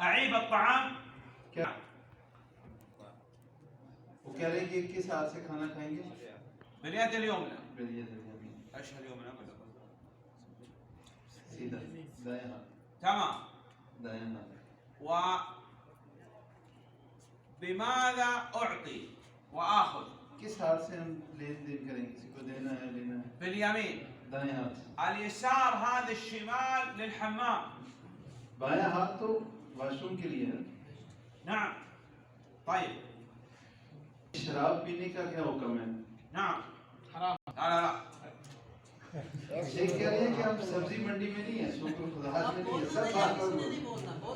أعيب الطعام क्या वो कह रहे हैं कि किस हाथ से खाना खाएंगे? باليد اليمنى باليد اليمين. ايش اليمنى ولا सीधा दायां हाथ. تمام दायां हाथ. وبماذا أعطي وآخذ किस हाथ से हम लेन देन करेंगे? किसी को देना है लेना है? باليمين दाएं हाथ से. اليسار هذا الشمال للحمام बायां हाथ तो वॉशरूम के लिए है. نعم طيب शराब पीने का क्या हुक्म है? نعم حرام لا لا لا शेख कह रहे हैं कि हम सब्जी मंडी में नहीं है, सूक खुदाहाज में नहीं है, सब हाथ पर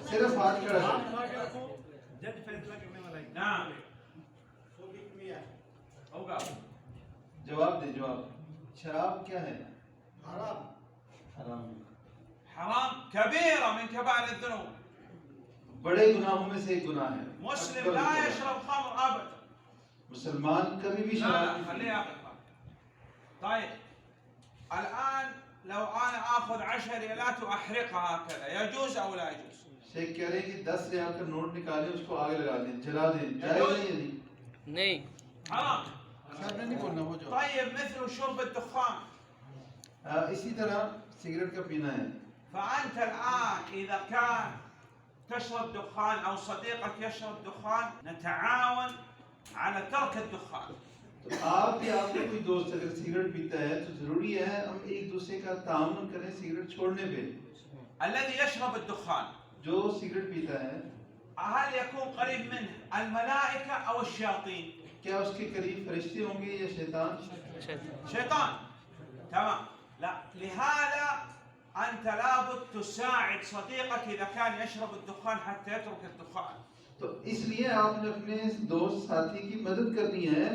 सिर्फ हाथ खड़ा है. जज फैसला करने वाला है। نعم होगा जवाब दे जवाब. शराब क्या है? हराम। हराम. حرام كبيرة من كبائر الذنوب बड़े गुनाहों में से एक गुनाह है. مسلم अकबर لا गुनाह. يشرب خمر أبدا मुसलमान कभी भी لا शराब لا नहीं خليها पीता. أقل. طيب الآن لو أنا آخذ 10 ريالات وأحرقها هكذا يجوز أو لا يجوز؟ शेख कह रहे हैं कि 10 रियाल का नोट निकालें, उसको आगे लगा दें, जला दें, जायज नहीं है? नहीं حرام साहब ने नहीं बोलना वो जो. طيب مثل شرب الدخان इसी तरह सिगरेट का पीना है. فأنت الآن إذا كان تشرب دخان أو صديقك يشرب دخان نتعاون على ترك الدخان तो आप या आपका कोई दोस्त अगर सिगरेट पीता है तो जरूरी है हम एक दूसरे का ताउन करें सिगरेट छोड़ने पे. الذي يشرب الدخان जो सिगरेट पीता है هل يكون قريب منه الملائكة أو الشياطين؟ क्या उसके करीब फरिश्ते होंगे या शैतान? شيطان تمام لا لهذا أنت لابد تساعد صديقك إذا كان يشرب الدخان حتى يترك الدخان तो इसलिए आपने अपने दोस्त साथी की मदद करनी है.